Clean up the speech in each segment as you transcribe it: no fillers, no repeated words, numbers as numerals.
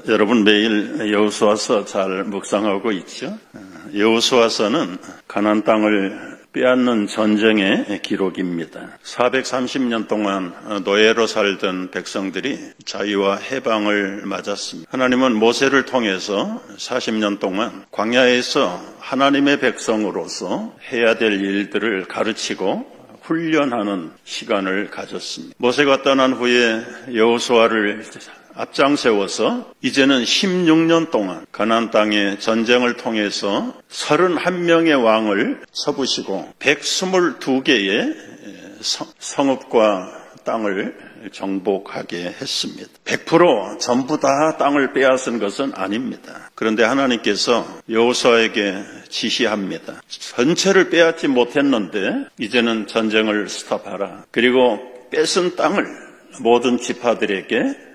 여러분 매일 여호수아서 잘 묵상하고 있죠? 여호수아서는 가나안 땅을 빼앗는 전쟁의 기록입니다. 430년 동안 노예로 살던 백성들이 자유와 해방을 맞았습니다. 하나님은 모세를 통해서 40년 동안 광야에서 하나님의 백성으로서 해야 될 일들을 가르치고 훈련하는 시간을 가졌습니다. 모세가 떠난 후에 여호수아를 앞장 세워서 이제는 16년 동안 가나안 땅의 전쟁을 통해서 31명의 왕을 쳐부시고 122개의 성읍과 땅을 정복하게 했습니다. 100% 전부 다 땅을 빼앗은 것은 아닙니다. 그런데 하나님께서 여호수아에게 지시합니다. 전체를 빼앗지 못했는데 이제는 전쟁을 스톱하라. 그리고 뺏은 땅을 모든 지파들에게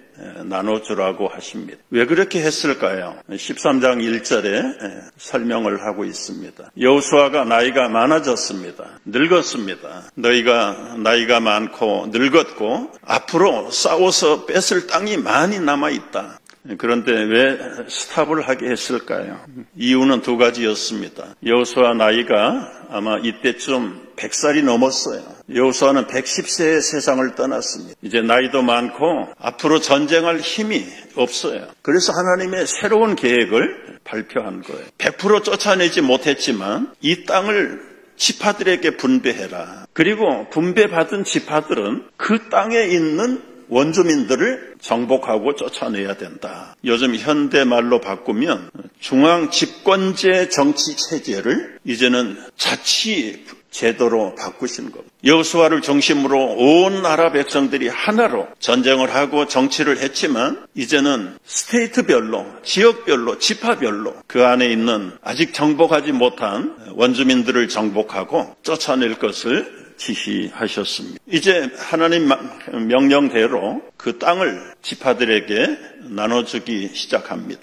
나눠주라고 하십니다. 왜 그렇게 했을까요? 13장 1절에 설명을 하고 있습니다. 여호수아가 나이가 많아졌습니다. 늙었습니다. 너희가 나이가 많고 늙었고 앞으로 싸워서 뺏을 땅이 많이 남아있다. 그런데 왜 스탑을 하게 했을까요? 이유는 두 가지였습니다. 여호수아 나이가 아마 이때쯤 100살이 넘었어요. 여호수아는 110세에 세상을 떠났습니다. 이제 나이도 많고 앞으로 전쟁할 힘이 없어요. 그래서 하나님의 새로운 계획을 발표한 거예요. 100% 쫓아내지 못했지만 이 땅을 지파들에게 분배해라. 그리고 분배받은 지파들은 그 땅에 있는 원주민들을 정복하고 쫓아내야 된다. 요즘 현대말로 바꾸면 중앙 집권제 정치 체제를 이제는 자치 제도로 바꾸신 겁니다. 여호수아를 중심으로 온 나라 백성들이 하나로 전쟁을 하고 정치를 했지만 이제는 스테이트별로, 지역별로, 지파별로 그 안에 있는 아직 정복하지 못한 원주민들을 정복하고 쫓아낼 것을 지시하셨습니다. 이제 하나님 명령대로 그 땅을 지파들에게 나눠주기 시작합니다.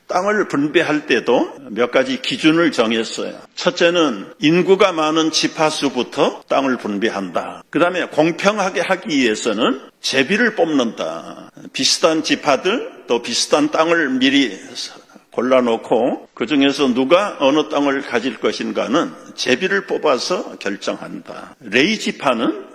땅을 분배할 때도 몇 가지 기준을 정했어요. 첫째는 인구가 많은 지파수부터 땅을 분배한다. 그 다음에 공평하게 하기 위해서는 제비를 뽑는다. 비슷한 지파들 또 비슷한 땅을 미리 골라놓고 그 중에서 누가 어느 땅을 가질 것인가는 제비를 뽑아서 결정한다. 레위 지파는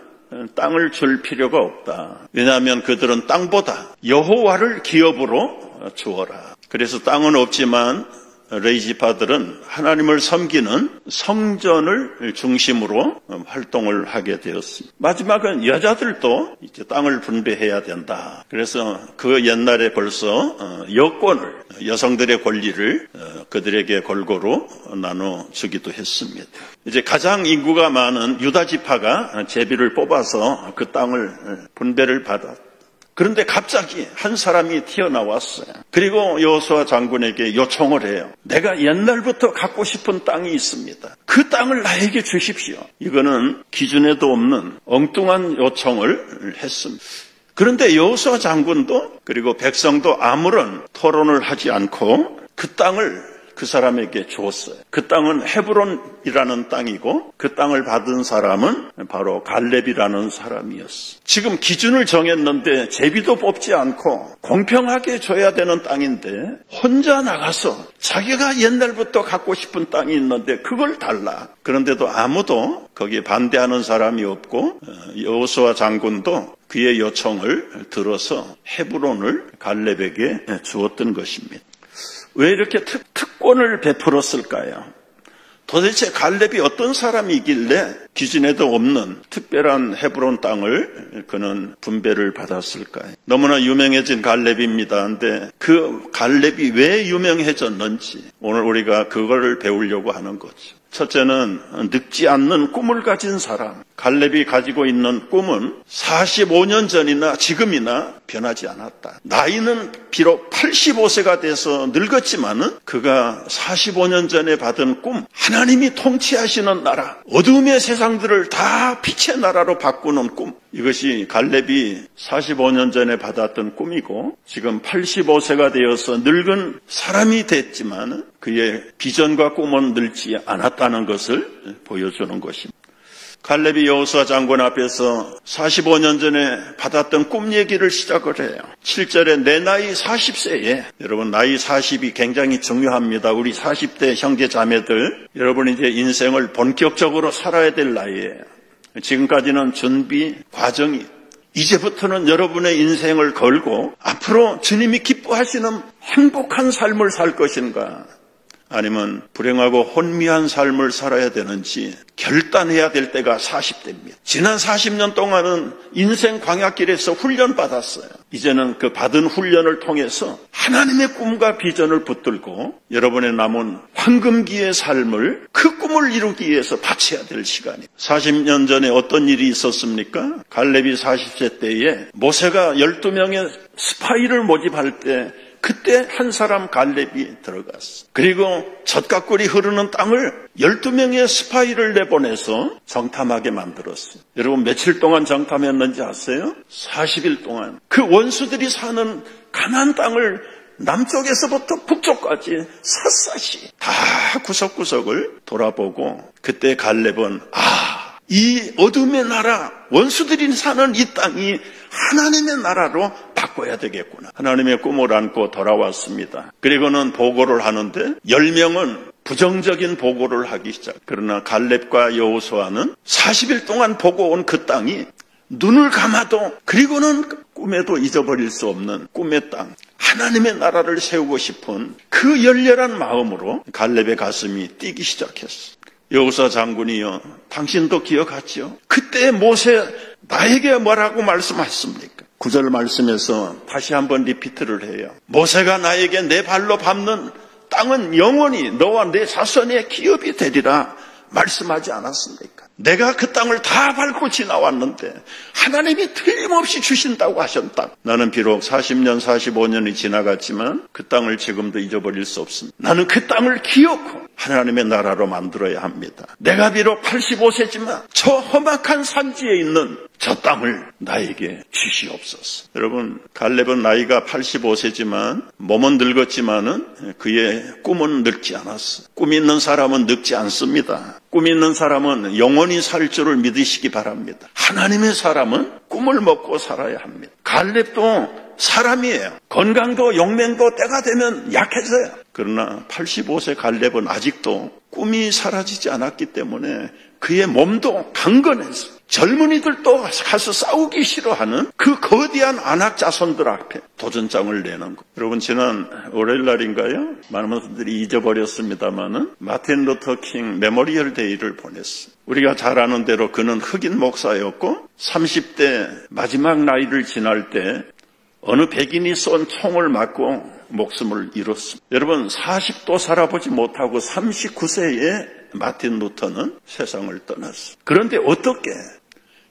땅을 줄 필요가 없다. 왜냐하면 그들은 땅보다 여호와를 기업으로 주어라. 그래서 땅은 없지만 레위 지파들은 하나님을 섬기는 성전을 중심으로 활동을 하게 되었습니다. 마지막은 여자들도 이제 땅을 분배해야 된다. 그래서 그 옛날에 벌써 여권을, 여성들의 권리를 그들에게 골고루 나눠주기도 했습니다. 이제 가장 인구가 많은 유다 지파가 제비를 뽑아서 그 땅을 분배를 받았다. 그런데 갑자기 한 사람이 튀어나왔어요. 그리고 여호수아 장군에게 요청을 해요. 내가 옛날부터 갖고 싶은 땅이 있습니다. 그 땅을 나에게 주십시오. 이거는 기준에도 없는 엉뚱한 요청을 했습니다. 그런데 여호수아 장군도 그리고 백성도 아무런 토론을 하지 않고 그 땅을 그 사람에게 주었어요. 그 땅은 헤브론이라는 땅이고 그 땅을 받은 사람은 바로 갈렙이라는 사람이었어요. 지금 기준을 정했는데 제비도 뽑지 않고 공평하게 줘야 되는 땅인데 혼자 나가서 자기가 옛날부터 갖고 싶은 땅이 있는데 그걸 달라. 그런데도 아무도 거기에 반대하는 사람이 없고 여호수아 장군도 그의 요청을 들어서 헤브론을 갈렙에게 주었던 것입니다. 왜 이렇게 특권을 베풀었을까요? 도대체 갈렙이 어떤 사람이길래 기준에도 없는 특별한 헤브론 땅을 그는 분배를 받았을까요? 너무나 유명해진 갈렙입니다. 근데 그 갈렙이 왜 유명해졌는지 오늘 우리가 그거를 배우려고 하는 거죠. 첫째는 늙지 않는 꿈을 가진 사람. 갈렙이 가지고 있는 꿈은 45년 전이나 지금이나 변하지 않았다. 나이는 비록 85세가 돼서 늙었지만은 그가 45년 전에 받은 꿈, 하나님이 통치하시는 나라, 어둠의 세상들을 다 빛의 나라로 바꾸는 꿈, 이것이 갈렙이 45년 전에 받았던 꿈이고 지금 85세가 되어서 늙은 사람이 됐지만 그의 비전과 꿈은 늙지 않았다는 것을 보여주는 것입니다. 갈렙이 여호수아 장군 앞에서 45년 전에 받았던 꿈 얘기를 시작을 해요. 7절에 내 나이 40세에, 여러분 나이 40이 굉장히 중요합니다. 우리 40대 형제 자매들, 여러분 이제 인생을 본격적으로 살아야 될 나이예요. 지금까지는 준비 과정이, 이제부터는 여러분의 인생을 걸고 앞으로 주님이 기뻐하시는 행복한 삶을 살 것인가, 아니면 불행하고 혼미한 삶을 살아야 되는지 결단해야 될 때가 40대입니다. 지난 40년 동안은 인생 광야길에서 훈련받았어요. 이제는 그 받은 훈련을 통해서 하나님의 꿈과 비전을 붙들고 여러분의 남은 황금기의 삶을, 그 꿈을 이루기 위해서 바쳐야 될 시간이에요. 40년 전에 어떤 일이 있었습니까? 갈렙이 40세 때에 모세가 12명의 스파이를 모집할 때 그때 한 사람 갈렙이 들어갔어. 그리고 젖가꿀이 흐르는 땅을 12명의 스파이를 내보내서 정탐하게 만들었어요. 여러분 며칠 동안 정탐했는지 아세요? 40일 동안 그 원수들이 사는 가나안 땅을 남쪽에서부터 북쪽까지 샅샅이 다 구석구석을 돌아보고, 그때 갈렙은 이 어둠의 나라, 원수들이 사는 이 땅이 하나님의 나라로 바꿔야 되겠구나. 하나님의 꿈을 안고 돌아왔습니다. 그리고는 보고를 하는데 10명은 부정적인 보고를 하기 시작. 그러나 갈렙과 여호수아는 40일 동안 보고 온 그 땅이 눈을 감아도, 그리고는 꿈에도 잊어버릴 수 없는 꿈의 땅, 하나님의 나라를 세우고 싶은 그 열렬한 마음으로 갈렙의 가슴이 뛰기 시작했어. 여호수아 장군이요, 당신도 기억하죠? 그때 모세 나에게 뭐라고 말씀하셨습니까? 9절 말씀에서 다시 한번 리피트를 해요. 모세가 나에게 내 발로 밟는 땅은 영원히 너와 내 자손의 기업이 되리라 말씀하지 않았습니까? 내가 그 땅을 다 밟고 지나왔는데 하나님이 틀림없이 주신다고 하셨다. 나는 비록 40년, 45년이 지나갔지만 그 땅을 지금도 잊어버릴 수 없습니다. 나는 그 땅을 기억하고 하나님의 나라로 만들어야 합니다. 내가 비록 85세지만 저 험악한 산지에 있는 저 땅을 나에게 주시옵소서. 여러분, 갈렙은 나이가 85세지만 몸은 늙었지만은 그의 꿈은 늙지 않았어. 꿈 있는 사람은 늙지 않습니다. 꿈 있는 사람은 영원히 살 줄을 믿으시기 바랍니다. 하나님의 사람은 꿈을 먹고 살아야 합니다. 갈렙도 사람이에요. 건강도 용맹도 때가 되면 약해져요. 그러나 85세 갈렙은 아직도 꿈이 사라지지 않았기 때문에 그의 몸도 강건해서 젊은이들도 가서 싸우기 싫어하는 그 거대한 안악 자손들 앞에 도전장을 내는 거. 여러분, 지난 월요일 날인가요? 많은 분들이 잊어버렸습니다마는 마틴 루터 킹 메모리얼 데이를 보냈어요. 우리가 잘 아는 대로 그는 흑인 목사였고 30대 마지막 나이를 지날 때 어느 백인이 쏜 총을 맞고 목숨을 잃었습니다. 여러분, 40도 살아보지 못하고 39세에 마틴 루터는 세상을 떠났어요. 그런데 어떻게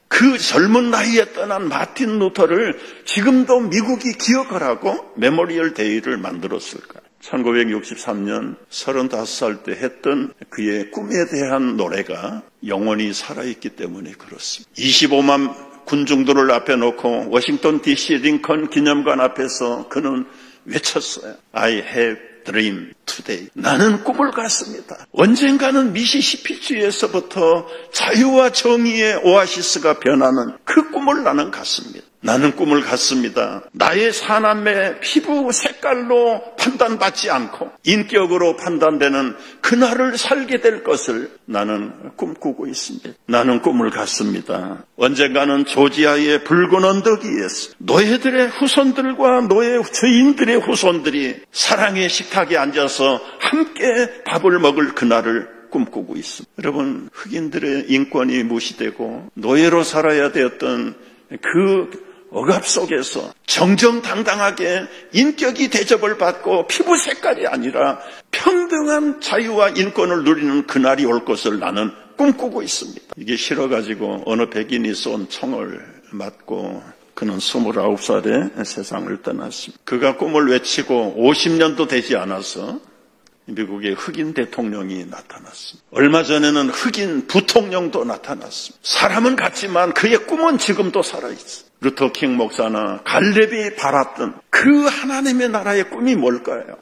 그 젊은 나이에 떠난 마틴 루터를 지금도 미국이 기억을 하고 메모리얼 데이를 만들었을까요? 1963년 35살 때 했던 그의 꿈에 대한 노래가 영원히 살아있기 때문에 그렇습니다. 25만 군중들을 앞에 놓고 워싱턴 DC 링컨 기념관 앞에서 그는 외쳤어요. I have dream today. 나는 꿈을 갖습니다. 언젠가는 미시시피주에서부터 자유와 정의의 오아시스가 변하는 그 꿈을 나는 갖습니다. 나는 꿈을 갖습니다. 나의 사남의 피부 색깔로 판단받지 않고 인격으로 판단되는 그날을 살게 될 것을 나는 꿈꾸고 있습니다. 나는 꿈을 갖습니다. 언젠가는 조지아의 붉은 언덕 위에서 노예들의 후손들과 노예 주인들의 후손들이 사랑의 식탁에 앉아서 함께 밥을 먹을 그날을 꿈꾸고 있습니다. 여러분, 흑인들의 인권이 무시되고 노예로 살아야 되었던 그 억압 속에서 정정당당하게 인격이 대접을 받고 피부 색깔이 아니라 평등한 자유와 인권을 누리는 그날이 올 것을 나는 꿈꾸고 있습니다. 이게 싫어가지고 어느 백인이 쏜 총을 맞고 그는 29살에 세상을 떠났습니다. 그가 꿈을 외치고 50년도 되지 않아서 미국의 흑인 대통령이 나타났습니다. 얼마 전에는 흑인 부통령도 나타났습니다. 사람은 같지만 그의 꿈은 지금도 살아있어요. 루터 킹 목사나 갈렙이 바랐던 그 하나님의 나라의 꿈이 뭘까요?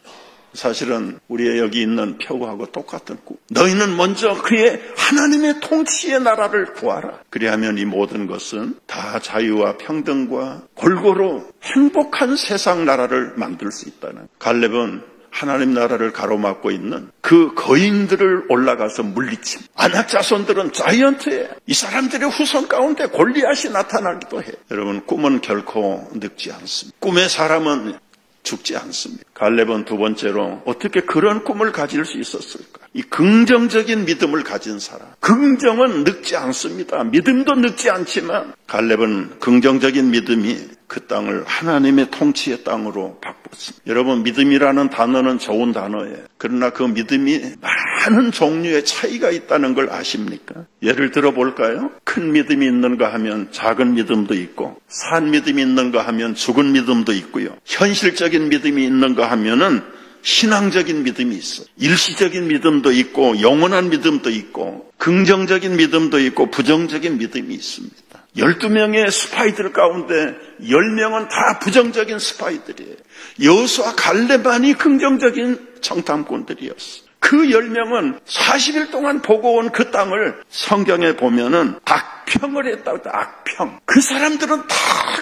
사실은 우리의 여기 있는 표구하고 똑같은 꿈. 너희는 먼저 그의 하나님의 통치의 나라를 구하라. 그리하면 이 모든 것은 다 자유와 평등과 골고루 행복한 세상 나라를 만들 수 있다는. 갈렙은 하나님 나라를 가로막고 있는 그 거인들을 올라가서 물리침. 아낙 자손들은 자이언트예요. 이 사람들의 후손 가운데 골리앗이 나타나기도 해요. 여러분, 꿈은 결코 늙지 않습니다. 꿈의 사람은 죽지 않습니다. 갈렙은 두 번째로 어떻게 그런 꿈을 가질 수 있었을까? 이 긍정적인 믿음을 가진 사람. 긍정은 늙지 않습니다. 믿음도 늙지 않지만 갈렙은 긍정적인 믿음이 그 땅을 하나님의 통치의 땅으로 바꿨습니다. 여러분, 믿음이라는 단어는 좋은 단어예요. 그러나 그 믿음이 많은 종류의 차이가 있다는 걸 아십니까? 예를 들어 볼까요? 큰 믿음이 있는가 하면 작은 믿음도 있고, 산 믿음이 있는가 하면 죽은 믿음도 있고요. 현실적인 믿음이 있는가 하면은 신앙적인 믿음이 있어요. 일시적인 믿음도 있고 영원한 믿음도 있고 긍정적인 믿음도 있고 부정적인 믿음이 있습니다. 12명의 스파이들 가운데 10명은 다 부정적인 스파이들이에요. 여호수아 갈렙만이 긍정적인 정탐꾼들이었어요. 그 10명은 40일 동안 보고 온 그 땅을 성경에 보면은 악평을 했다고 했다. 악평. 그 사람들은 다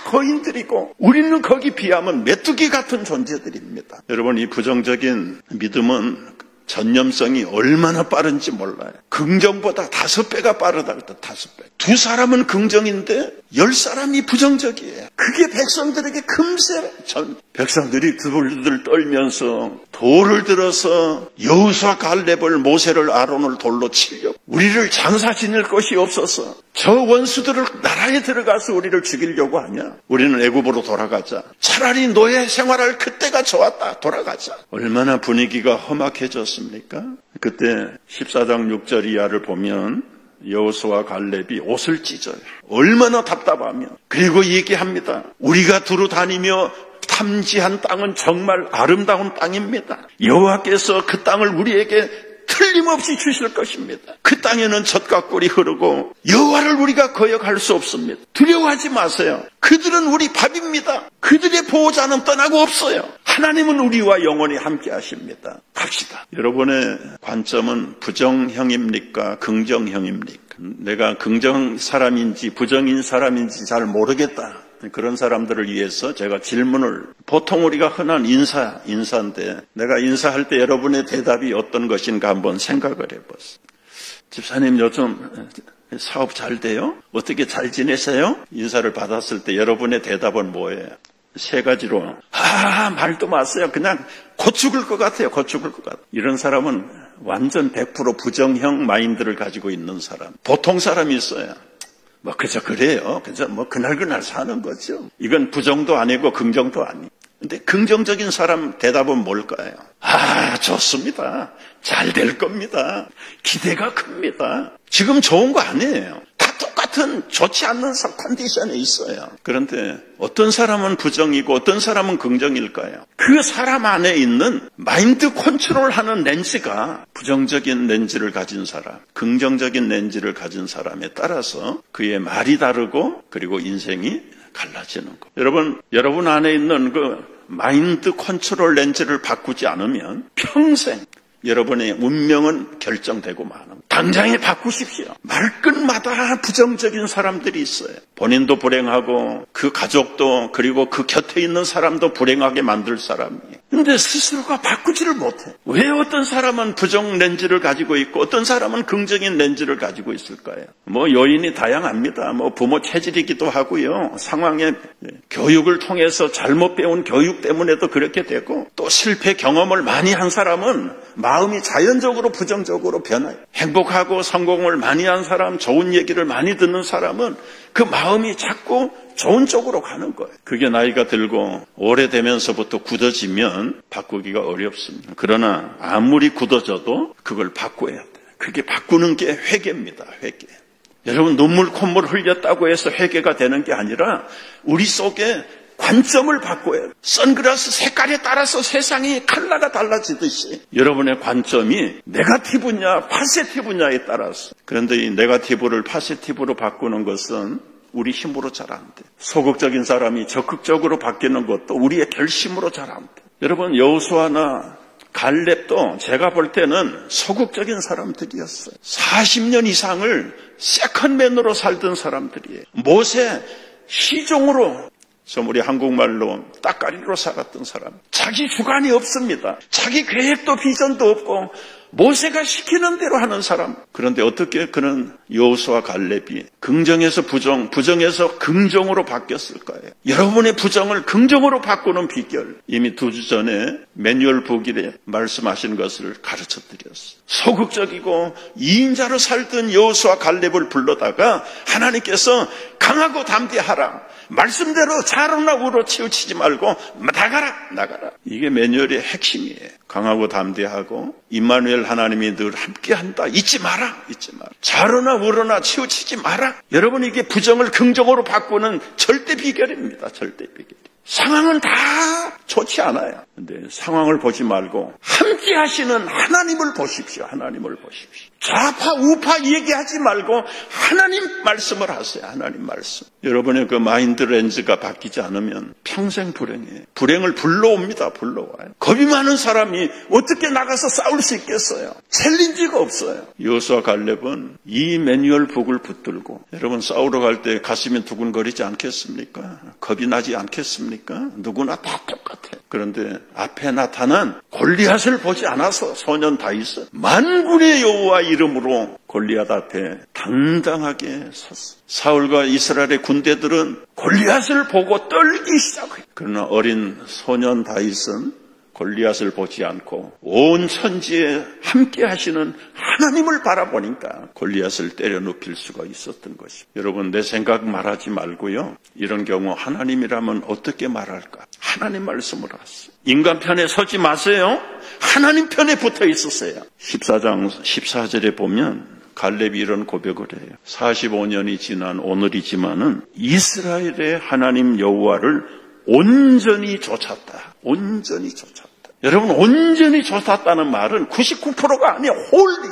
거인들이고 우리는 거기 비하면 메뚜기 같은 존재들입니다. 여러분, 이 부정적인 믿음은 전념성이 얼마나 빠른지 몰라요. 긍정보다 5배가 빠르다 그랬다. 5배. 두 사람은 긍정인데 10사람이 부정적이에요. 그게 백성들에게 금세 백성들이 두들두들 떨면서 돌을 들어서 여호수아 갈렙을 모세를 아론을 돌로 치려고, 우리를 장사 지낼 것이 없어서 저 원수들을 나라에 들어가서 우리를 죽이려고 하냐. 우리는 애굽으로 돌아가자. 차라리 노예 생활할 그때가 좋았다. 돌아가자. 얼마나 분위기가 험악해졌습니까? 그때 14장 6절 이하를 보면 여호수아 갈렙이 옷을 찢어요. 얼마나 답답하면. 그리고 얘기합니다. 우리가 두루 다니며 탐지한 땅은 정말 아름다운 땅입니다. 여호와께서 그 땅을 우리에게 틀림없이 주실 것입니다. 그 땅에는 젖과 꿀이 흐르고 여호와를 우리가 거역할 수 없습니다. 두려워하지 마세요. 그들은 우리 밥입니다. 그들의 보호자는 떠나고 없어요. 하나님은 우리와 영원히 함께 하십니다. 갑시다. 여러분의 관점은 부정형입니까? 긍정형입니까? 내가 긍정 사람인지 부정인 사람인지 잘 모르겠다. 그런 사람들을 위해서 제가 질문을, 보통 우리가 흔한 인사인데 내가 인사할 때 여러분의 대답이 어떤 것인가 한번 생각을 해봤어요. 집사님, 요즘 사업 잘 돼요? 어떻게 잘 지내세요? 인사를 받았을 때 여러분의 대답은 뭐예요? 3가지로. 말도 마세요. 그냥 곧 죽을 것 같아요. 곧 죽을 것 같아요. 이런 사람은 완전 100% 부정형 마인드를 가지고 있는 사람. 보통 사람이 있어요. 그저 그래요. 그저 그날 사는 거죠. 이건 부정도 아니고 긍정도 아니에요. 근데 긍정적인 사람 대답은 뭘까요? 좋습니다. 잘 될 겁니다. 기대가 큽니다. 지금 좋은 거 아니에요. 다 똑같은 좋지 않는 컨디션에 있어요. 그런데 어떤 사람은 부정이고 어떤 사람은 긍정일까요? 그 사람 안에 있는 마인드 컨트롤하는 렌즈가 부정적인 렌즈를 가진 사람, 긍정적인 렌즈를 가진 사람에 따라서 그의 말이 다르고 그리고 인생이 갈라지는 거. 여러분 안에 있는 그 마인드 컨트롤 렌즈를 바꾸지 않으면 평생 여러분의 운명은 결정되고 마는. 당장에 바꾸십시오. 말끝마다 부정적인 사람들이 있어요. 본인도 불행하고 그 가족도 그리고 그 곁에 있는 사람도 불행하게 만들 사람이에요. 그런데 스스로가 바꾸지를 못해. 왜 어떤 사람은 부정 렌즈를 가지고 있고 어떤 사람은 긍정인 렌즈를 가지고 있을까요? 요인이 다양합니다. 부모 체질이기도 하고요. 상황의 교육을 통해서 잘못 배운 교육 때문에도 그렇게 되고, 또 실패 경험을 많이 한 사람은 마음이 자연적으로 부정적으로 변해요. 행복하고 성공을 많이 한 사람, 좋은 얘기를 많이 듣는 사람은 그 마음이 자꾸 좋은 쪽으로 가는 거예요. 그게 나이가 들고 오래되면서부터 굳어지면 바꾸기가 어렵습니다. 그러나 아무리 굳어져도 그걸 바꿔야 돼요. 그게 바꾸는 게 회개입니다. 회개. 여러분, 눈물 콧물 흘렸다고 해서 회개가 되는 게 아니라 우리 속에 관점을 바꿔야 해요. 선글라스 색깔에 따라서 세상이 컬러가 달라지듯이 여러분의 관점이 네거티브냐 파세티브냐에 따라서. 그런데 이 네거티브를 파세티브로 바꾸는 것은 우리 힘으로 잘 안 돼. 소극적인 사람이 적극적으로 바뀌는 것도 우리의 결심으로 잘 안 돼. 여러분, 여호수아나 갈렙도 제가 볼 때는 소극적인 사람들이었어요. 40년 이상을 세컨맨으로 살던 사람들이에요. 모세 시종으로, 우리 한국말로 따까리로 살았던 사람. 자기 주관이 없습니다. 자기 계획도 비전도 없고 모세가 시키는 대로 하는 사람. 그런데 어떻게 그는 여호수아 갈렙이 긍정에서 부정, 부정에서 긍정으로 바뀌었을까요? 여러분의 부정을 긍정으로 바꾸는 비결, 이미 2주 전에 매뉴얼 북일에 말씀하신 것을 가르쳐 드렸어요. 소극적이고 이인자로 살던 여호수아 갈렙을 불러다가 하나님께서 강하고 담대하라, 말씀대로 자로나 우로 치우치지 말고 나가라. 이게 매뉴얼의 핵심이에요. 강하고 담대하고 임마누엘 하나님이 늘 함께한다. 잊지 마라. 자로나 우로나 치우치지 마라. 여러분, 이게 부정을 긍정으로 바꾸는 절대 비결입니다. 절대 비결. 상황은 다 좋지 않아요. 근데 상황을 보지 말고 함께 하시는 하나님을 보십시오. 좌파 우파 얘기하지 말고 하나님 말씀을 하세요. 하나님 말씀. 여러분의 그 마인드 렌즈가 바뀌지 않으면 평생 불행해요. 불행을 불러옵니다. 불러와요. 겁이 많은 사람이 어떻게 나가서 싸울 수 있겠어요? 챌린지가 없어요. 여호수아 갈렙은 이 매뉴얼 북을 붙들고, 여러분 싸우러 갈 때 가슴이 두근거리지 않겠습니까? 겁이 나지 않겠습니까? 누구나 다 똑같아요. 그런데 앞에 나타난 골리앗을 보지 않아서 소년 다윗은 만군의 여호와 이름으로 골리앗 앞에 당당하게 섰어. 사울과 이스라엘의 군대들은 골리앗을 보고 떨기 시작해요. 그러나 어린 소년 다윗은 골리앗을 보지 않고 온 천지에 함께 하시는 하나님을 바라보니까 골리앗을 때려 눕힐 수가 있었던 것입니다. 여러분, 내 생각 말하지 말고요, 이런 경우 하나님이라면 어떻게 말할까? 하나님 말씀을 하세요. 인간 편에 서지 마세요. 하나님 편에 붙어 있으세요. 14장 14절에 보면 갈렙이 이런 고백을 해요. 45년이 지난 오늘이지만은 이스라엘의 하나님 여호와를 온전히 쫓았다. 여러분, 온전히 쫓았다는 말은 99%가 아니에요. 홀리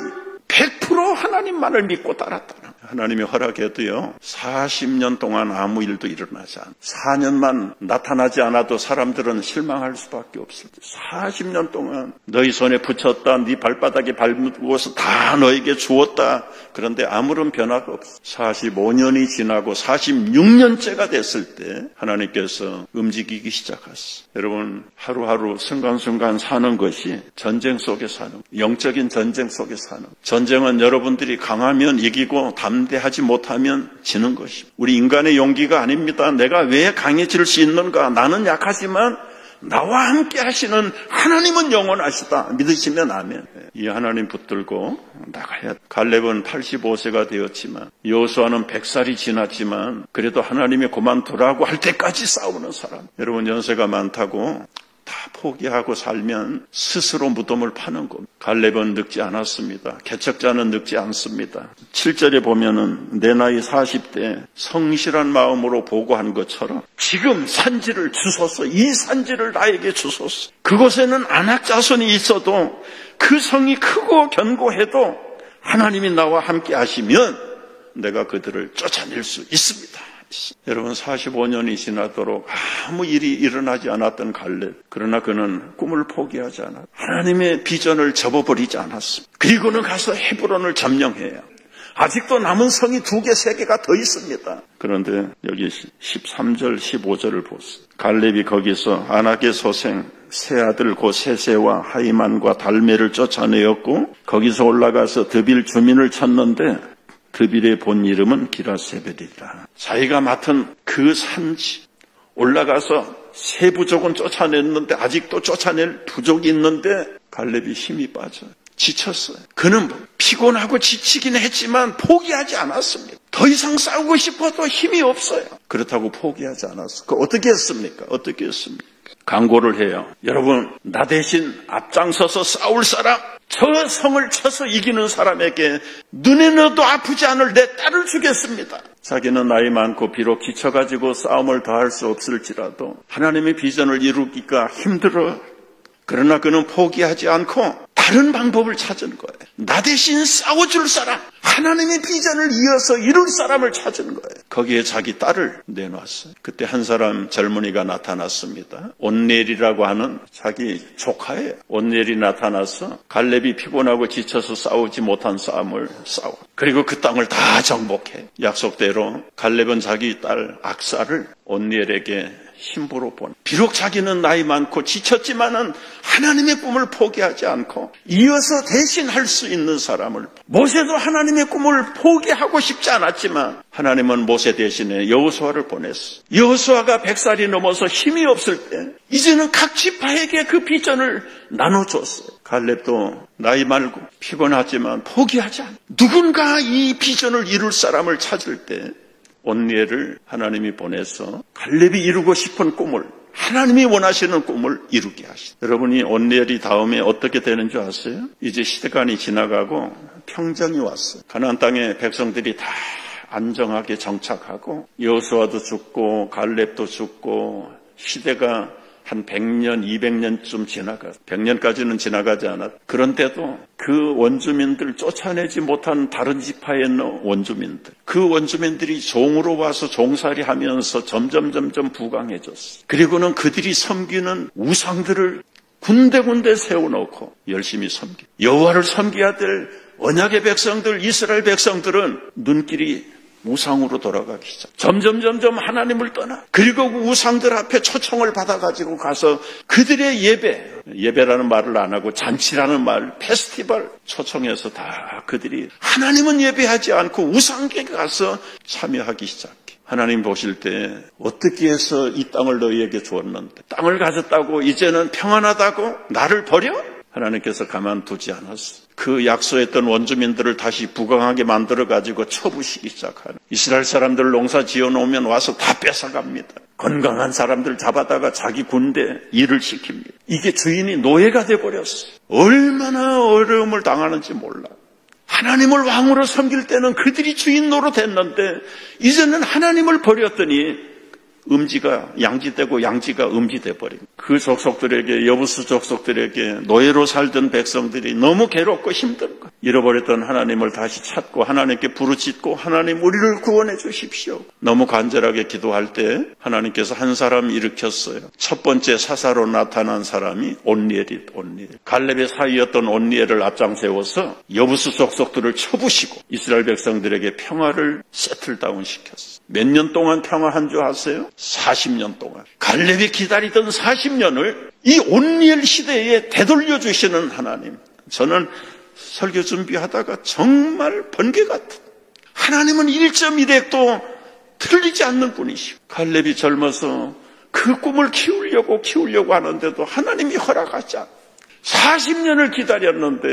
100% 하나님만을 믿고 따랐다는. 하나님이 허락해도요, 40년 동안 아무 일도 일어나지 않아. 4년만 나타나지 않아도 사람들은 실망할 수밖에 없을 때, 40년 동안 너희 손에 붙였다, 네 발바닥에 밟고서 다 너에게 주었다. 그런데 아무런 변화가 없어. 45년이 지나고 46년째가 됐을 때 하나님께서 움직이기 시작했어. 여러분, 하루하루 순간순간 사는 것이 전쟁 속에 사는, 영적인 전쟁 속에 사는. 전쟁은 여러분들이 강하면 이기고 담대하지 못하면 지는 것입니다. 우리 인간의 용기가 아닙니다. 내가 왜 강해질 수 있는가? 나는 약하지만 나와 함께 하시는 하나님은 영원하시다. 믿으시면 아멘. 이 하나님 붙들고 나가야 돼. 갈렙은 85세가 되었지만, 여호수아는 100살이 지났지만 그래도 하나님이 그만두라고 할 때까지 싸우는 사람. 여러분, 연세가 많다고 다 포기하고 살면 스스로 무덤을 파는 겁니다. 갈렙은 늙지 않았습니다. 개척자는 늙지 않습니다. 7절에 보면은 내 나이 40대 성실한 마음으로 보고한 것처럼 지금 산지를 주소서. 이 산지를 나에게 주소서. 그곳에는 안악 자손이 있어도 그 성이 크고 견고해도 하나님이 나와 함께 하시면 내가 그들을 쫓아낼 수 있습니다. 여러분, 45년이 지나도록 아무 일이 일어나지 않았던 갈렙. 그러나 그는 꿈을 포기하지 않았. 하나님의 비전을 접어버리지 않았습니다. 그리고는 가서 헤브론을 점령해요. 아직도 남은 성이 2개, 3개가 더 있습니다. 그런데 여기 13절, 15절을 보세요. 갈렙이 거기서 아낙의 소생 세 아들 곧 세세와 하이만과 달메를 쫓아내었고, 거기서 올라가서 드빌 주민을 쳤는데 드빌의 본 이름은 기라세벨이라. 자기가 맡은 그 산지 올라가서 세 부족은 쫓아냈는데 아직도 쫓아낼 부족이 있는데 갈렙이 힘이 빠져요. 지쳤어요. 그는 피곤하고 지치긴 했지만 포기하지 않았습니다. 더 이상 싸우고 싶어도 힘이 없어요. 그렇다고 포기하지 않았어요. 어떻게 했습니까? 강고를 해요. 여러분, 나 대신 앞장서서 싸울 사람, 저 성을 쳐서 이기는 사람에게 눈에 넣어도 아프지 않을 내 딸을 주겠습니다. 자기는 나이 많고 비록 지쳐가지고 싸움을 더할 수 없을지라도 하나님의 비전을 이루기가 힘들어. 그러나 그는 포기하지 않고 다 다른 방법을 찾은 거예요. 나 대신 싸워줄 사람, 하나님의 비전을 이어서 이룰 사람을 찾은 거예요. 거기에 자기 딸을 내놨어요. 그때 한 사람 젊은이가 나타났습니다. 온넬이라고 하는 자기 조카예요. 온넬이 나타나서 갈렙이 피곤하고 지쳐서 싸우지 못한 싸움을 싸워. 그리고 그 땅을 다 정복해. 약속대로 갈렙은 자기 딸 악사를 온넬에게 신부로 보내. 비록 자기는 나이 많고 지쳤지만은 하나님의 꿈을 포기하지 않고 이어서 대신 할 수 있는 사람을. 모세도 하나님의 꿈을 포기하고 싶지 않았지만 하나님은 모세 대신에 여호수아를 보냈어. 여호수아가 100살이 넘어서 힘이 없을 때 이제는 각 지파에게 그 비전을 나눠줬어요. 갈렙도 나이 말고 피곤하지만 포기하지 않아. 누군가 이 비전을 이룰 사람을 찾을 때 온니엘을 하나님이 보내서 갈렙이 이루고 싶은 꿈을, 하나님이 원하시는 꿈을 이루게 하시다. 여러분이 온니엘이 다음에 어떻게 되는 줄 아세요? 이제 시간이 지나가고 평정이 왔어요. 가나안 땅에 백성들이 다 안정하게 정착하고 여호수아도 죽고 갈렙도 죽고 시대가 한 100년, 200년쯤 지나가. 100년까지는 지나가지 않았. 그런데도 그 원주민들 쫓아내지 못한 다른 지파에 있는 원주민들. 그 원주민들이 종으로 와서 종살이 하면서 점점 부강해졌어. 그리고는 그들이 섬기는 우상들을 군데군데 세워놓고 열심히 섬기. 여호와를 섬겨야 될 언약의 백성들, 이스라엘 백성들은 눈길이 우상으로 돌아가기 시작. 점점 하나님을 떠나. 그리고 우상들 앞에 초청을 받아가지고 가서 그들의 예배라는 말을 안 하고 잔치라는 말, 페스티벌 초청해서 다 그들이 하나님은 예배하지 않고 우상께 가서 참여하기 시작해. 하나님 보실 때 어떻게 해서 이 땅을 너희에게 주었는데 땅을 가졌다고 이제는 평안하다고 나를 버려? 하나님께서 가만두지 않았어. 그 약소했던 원주민들을 다시 부강하게 만들어가지고 쳐부시기 시작하는. 이스라엘 사람들 농사 지어놓으면 와서 다 뺏어갑니다. 건강한 사람들 잡아다가 자기 군대 일을 시킵니다. 이게 주인이 노예가 돼버렸어요. 얼마나 어려움을 당하는지 몰라. 하나님을 왕으로 섬길 때는 그들이 주인 노릇했는데 이제는 하나님을 버렸더니 음지가 양지되고 양지가 음지돼 버린. 그 족속들에게, 여부수 족속들에게 노예로 살던 백성들이 너무 괴롭고 힘든 거. 잃어버렸던 하나님을 다시 찾고 하나님께 부르짖고 하나님 우리를 구원해 주십시오. 너무 간절하게 기도할 때 하나님께서 한 사람 일으켰어요. 첫 번째 사사로 나타난 사람이 온니엘이. 갈렙의 사위였던 온니엘을 앞장세워서 여부수 족속들을 쳐부시고 이스라엘 백성들에게 평화를 세틀다운 시켰어요. 몇 년 동안 평화한 줄 아세요? 40년 동안. 갈렙이 기다리던 40년을 이 온니엘 시대에 되돌려 주시는 하나님. 저는 설교 준비하다가 정말 번개 같은. 하나님은 1.1핵도 틀리지 않는 분이시고 갈렙이 젊어서 그 꿈을 키우려고 하는데도 하나님이 허락하지 않아. 40년을 기다렸는데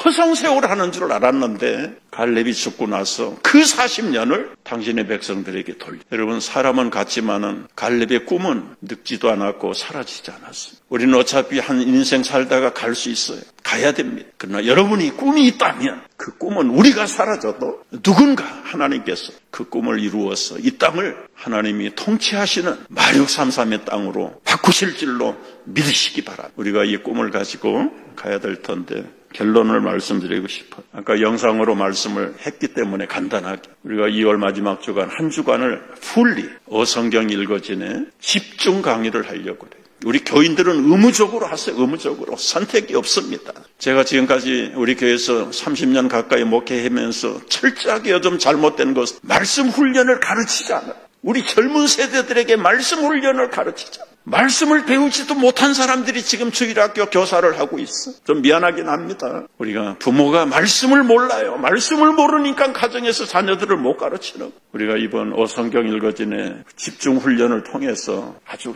허송세월 하는 줄 알았는데 갈렙이 죽고 나서 그 40년을 당신의 백성들에게 돌려. 여러분, 사람은 같지만은 갈렙의 꿈은 늙지도 않았고 사라지지 않았어요. 우리는 어차피 한 인생 살다가 갈 수 있어요. 가야 됩니다. 그러나 여러분이 꿈이 있다면 그 꿈은 우리가 사라져도 누군가 하나님께서 그 꿈을 이루어서 이 땅을 하나님이 통치하시는 마륙삼삼의 땅으로 바꾸실 줄로 믿으시기 바랍니다. 우리가 이 꿈을 가지고 가야 될 텐데 결론을 말씀드리고 싶어요. 아까 영상으로 말씀을 했기 때문에 간단하게 우리가 2월 마지막 주간 한 주간을 풀리 어성경 읽어진에 집중 강의를 하려고 그래요. 우리 교인들은 의무적으로 하세요. 의무적으로. 선택이 없습니다. 제가 지금까지 우리 교회에서 30년 가까이 목회하면서 철저하게 요즘 잘못된 것, 말씀 훈련을 가르치지 않아요. 우리 젊은 세대들에게 말씀 훈련을 가르치자. 말씀을 배우지도 못한 사람들이 지금 주일학교 교사를 하고 있어. 좀 미안하긴 합니다. 우리가 부모가 말씀을 몰라요. 말씀을 모르니까 가정에서 자녀들을 못 가르치는. 우리가 이번 어성경 읽어진의 집중 훈련을 통해서 아주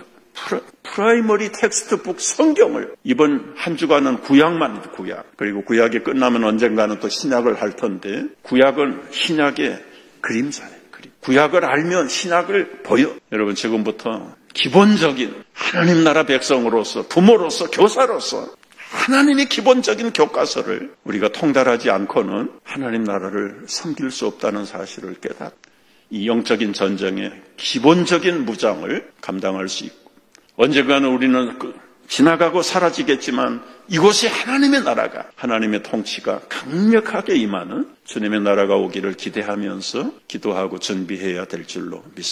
프라이머리 텍스트북 성경을 이번 한 주간은 구약만 구약. 그리고 구약이 끝나면 언젠가는 또 신약을 할 텐데 구약은 신약의 그림자예요. 구약을 알면 신약을 보여. 여러분, 지금부터 기본적인 하나님 나라 백성으로서, 부모로서, 교사로서 하나님의 기본적인 교과서를 우리가 통달하지 않고는 하나님 나라를 섬길 수 없다는 사실을 깨닫. 이 영적인 전쟁의 기본적인 무장을 감당할 수 있고, 언젠가는 우리는 지나가고 사라지겠지만 이곳이 하나님의 나라가, 하나님의 통치가 강력하게 임하는 주님의 나라가 오기를 기대하면서 기도하고 준비해야 될 줄로 믿습니다.